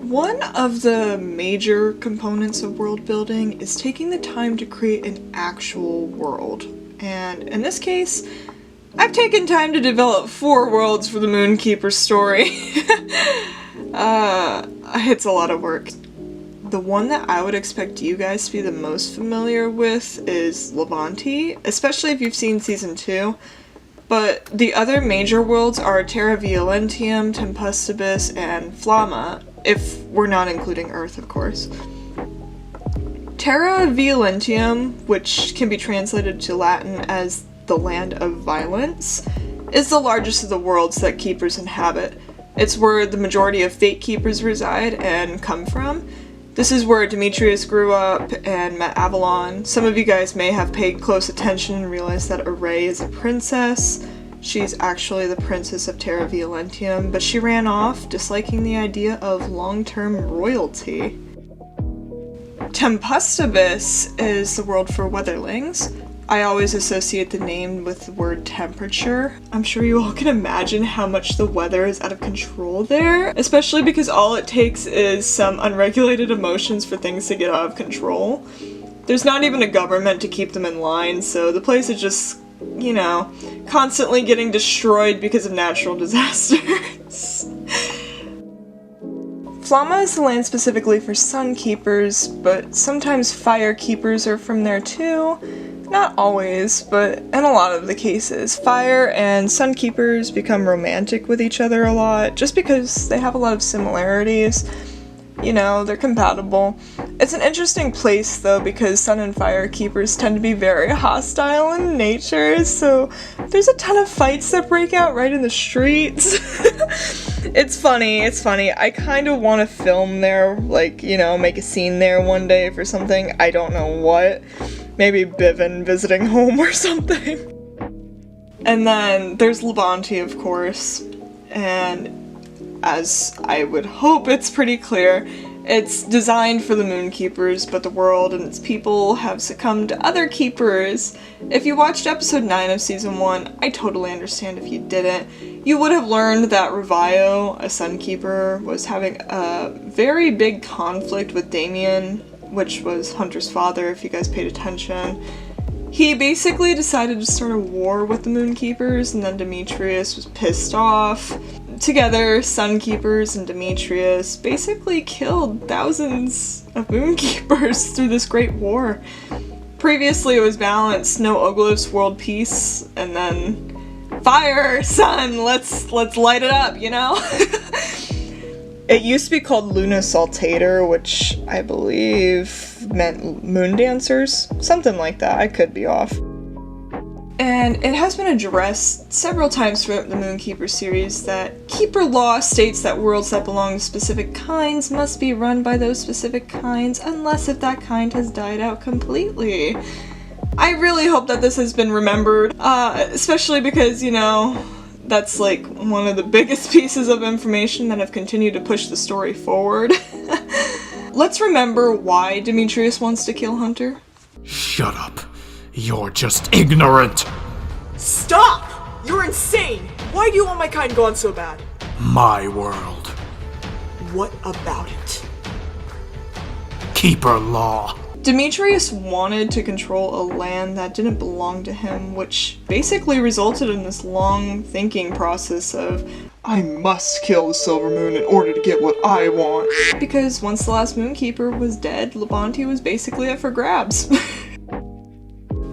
One of the major components of world building is taking the time to create an actual world. And in this case, I've taken time to develop 4 worlds for the Moonkeeper story. It's a lot of work. The one that I would expect you guys to be the most familiar with is Labanti, especially if you've seen season 2. But the other major worlds are Terraviolentium, Tempustabus, and Flamma, if we're not including Earth, of course. Terraviolentium, which can be translated to Latin as the land of violence, is the largest of the worlds that keepers inhabit. It's where the majority of fate keepers reside and come from. This is where Demetrius grew up and met Avalon. Some of you guys may have paid close attention and realized that Array is a princess. She's actually the princess of Terraviolentium, but she ran off, disliking the idea of long-term royalty. Tempustabus is the world for Weatherlings. I always associate the name with the word temperature. I'm sure you all can imagine how much the weather is out of control there, especially because all it takes is some unregulated emotions for things to get out of control. There's not even a government to keep them in line, so the place is just, you know, constantly getting destroyed because of natural disasters. Flamma is the land specifically for sun keepers, but sometimes fire keepers are from there too. Not always, but in a lot of the cases, fire and sun keepers become romantic with each other a lot, just because they have a lot of similarities. You know, they're compatible. It's an interesting place though, because sun and fire keepers tend to be very hostile in nature, so there's a ton of fights that break out right in the streets. It's funny. I kind of want to film there, like, you know, make a scene there one day for something. I don't know what. Maybe Bivin visiting home or something. And then there's Labanti, of course, and as I would hope it's pretty clear, it's designed for the Moonkeepers, but the world and its people have succumbed to other keepers. If you watched episode 9 of season 1, I totally understand if you didn't. You would have learned that Ravio, a sun keeper, was having a very big conflict with Damien, which was Hunter's father, if you guys paid attention. He basically decided to start a war with the Moonkeepers, and then Demetrius was pissed off. Together, Sun Keepers and Demetrius basically killed thousands of Moonkeepers through this great war. Previously it was balanced, no Oglyphs, world peace, and then fire, sun, let's light it up, you know? It used to be called Luna Saltator, which I believe meant moon dancers, something like that, I could be off. And it has been addressed several times throughout the Moonkeeper series that Keeper Law states that worlds that belong to specific kinds must be run by those specific kinds unless if that kind has died out completely. I really hope that this has been remembered, especially because, you know, that's like one of the biggest pieces of information that have continued to push the story forward. Let's remember why Demetrius wants to kill Hunter. Shut up. You're just ignorant! Stop! You're insane! Why do you want my kind gone so bad? My world. What about it? Keeper Law. Demetrius wanted to control a land that didn't belong to him, which basically resulted in this long thinking process of, I must kill the Silver Moon in order to get what I want. Because once the last Moonkeeper was dead, Labanti was basically up for grabs.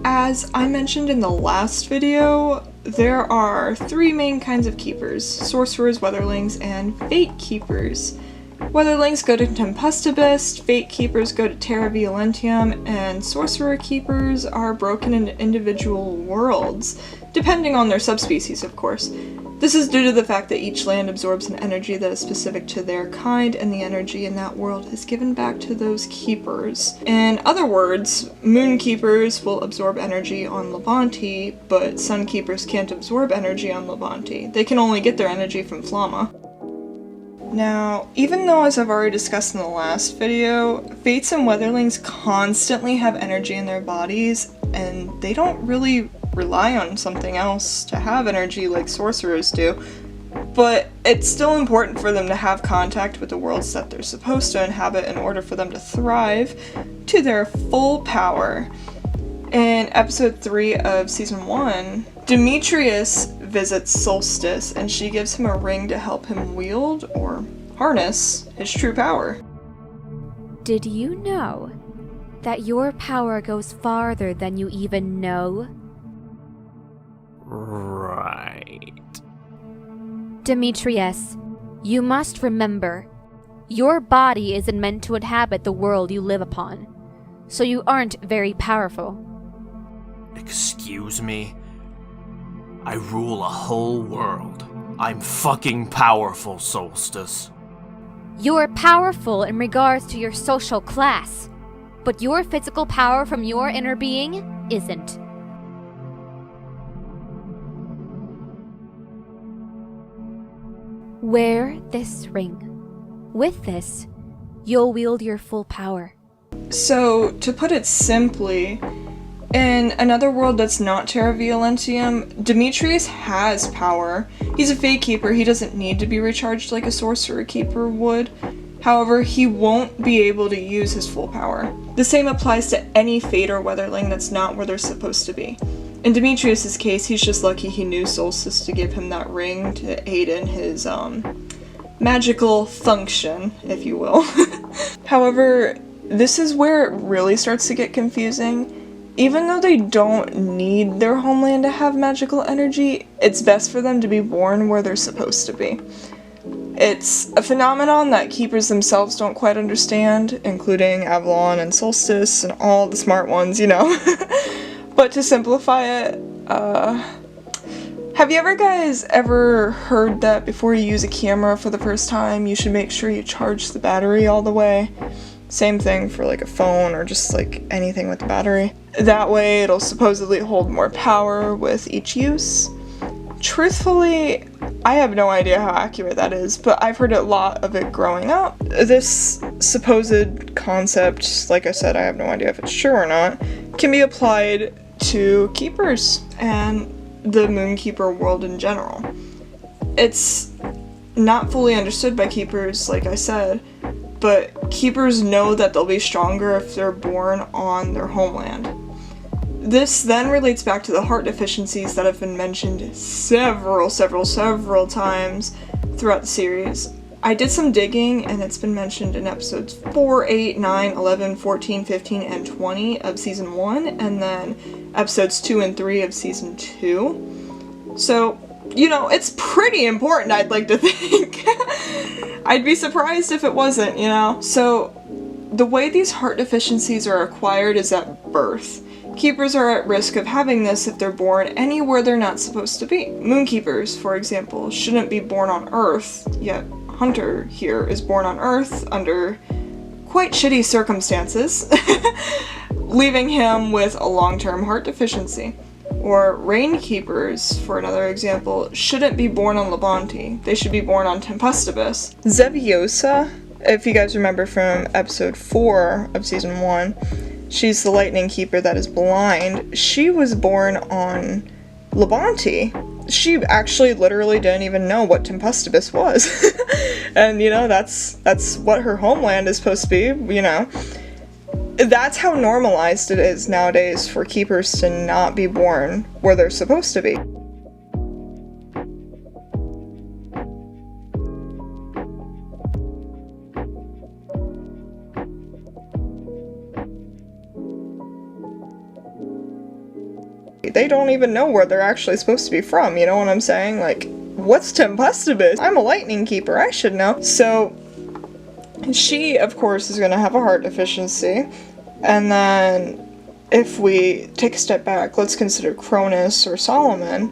As I mentioned in the last video, there are 3 main kinds of keepers: sorcerers, weatherlings, and fate keepers. Weatherlings go to Tempustabus, fate keepers go to Terraviolentium, and sorcerer keepers are broken into individual worlds, depending on their subspecies, of course. This is due to the fact that each land absorbs an energy that is specific to their kind, and the energy in that world is given back to those keepers. In other words, moon keepers will absorb energy on Labanti, but sun keepers can't absorb energy on Labanti. They can only get their energy from Flamma. Now, even though, as I've already discussed in the last video, Fates and Weatherlings constantly have energy in their bodies, and they don't really rely on something else to have energy like sorcerers do. but it's still important for them to have contact with the worlds that they're supposed to inhabit in order for them to thrive to their full power. In episode 3 of season 1, Demetrius visits Solstice and she gives him a ring to help him wield or harness his true power. Did you know that your power goes farther than you even know? Right. Demetrius, you must remember, your body isn't meant to inhabit the world you live upon, so you aren't very powerful. Excuse me? I rule a whole world. I'm fucking powerful, Solstice. You're powerful in regards to your social class, but your physical power from your inner being isn't. Wear this ring. With this, you'll wield your full power. So, to put it simply, in another world that's not Terraviolentium, Demetrius has power. He's a Fate Keeper, he doesn't need to be recharged like a Sorcery Keeper would. However, he won't be able to use his full power. The same applies to any Fate or Weatherling that's not where they're supposed to be. In Demetrius's case, he's just lucky he knew Solstice to give him that ring to aid in his, magical function, if you will. However, this is where it really starts to get confusing. Even though they don't need their homeland to have magical energy, it's best for them to be born where they're supposed to be. It's a phenomenon that keepers themselves don't quite understand, including Avalon and Solstice and all the smart ones, you know. But to simplify it, have you ever heard that before you use a camera for the first time, you should make sure you charge the battery all the way? Same thing for like a phone or just like anything with a battery. That way it'll supposedly hold more power with each use. Truthfully, I have no idea how accurate that is, but I've heard a lot of it growing up. This supposed concept, like I said, I have no idea if it's true or not, can be applied to keepers and the Moonkeeper world in general. It's not fully understood by keepers, like I said, but keepers know that they'll be stronger if they're born on their homeland. This then relates back to the heart deficiencies that have been mentioned several times throughout the series. I did some digging and it's been mentioned in episodes 4, 8, 9, 11, 14, 15, and 20 of season 1, and then episodes 2 and 3 of season 2. So, you know, it's pretty important, I'd like to think. I'd be surprised if it wasn't, you know? So, the way these heart deficiencies are acquired is at birth. Keepers are at risk of having this if they're born anywhere they're not supposed to be. Moonkeepers, for example, shouldn't be born on Earth, yet Hunter here is born on Earth under quite shitty circumstances, leaving him with a long-term heart deficiency. Or Rain Keepers, for another example, shouldn't be born on Labanti. They should be born on Tempustabus. Zeviosa, if you guys remember from episode 4 of season 1, she's the lightning keeper that is blind. She was born on Labanti. She actually literally didn't even know what Tempustabus was. And, you know, that's what her homeland is supposed to be, you know. That's how normalized it is nowadays for keepers to not be born where they're supposed to be. They don't even know where they're actually supposed to be from, you know what I'm saying? Like, what's Tempustabus? I'm a lightning keeper, I should know. So, she, of course, is going to have a heart deficiency. And then, if we take a step back, let's consider Cronus or Solomon.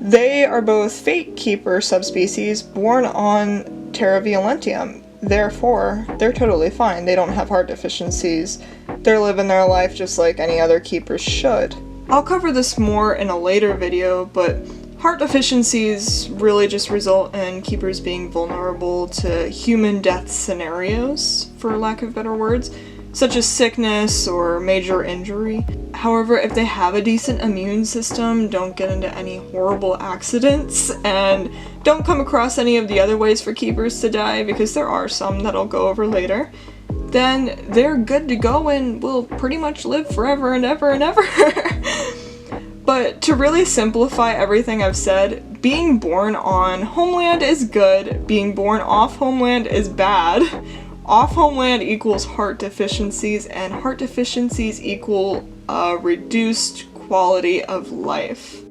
They are both Fate Keeper subspecies born on Terraviolentium. Therefore, they're totally fine. They don't have heart deficiencies. They're living their life just like any other keepers should. I'll cover this more in a later video, but heart deficiencies really just result in keepers being vulnerable to human death scenarios, for lack of better words. such as sickness or major injury. However, if they have a decent immune system, don't get into any horrible accidents, and don't come across any of the other ways for keepers to die, because there are some that I'll go over later, then they're good to go and will pretty much live forever and ever and ever. But to really simplify everything I've said, being born on homeland is good, being born off homeland is bad. Off homeland equals heart deficiencies, and heart deficiencies equal reduced quality of life.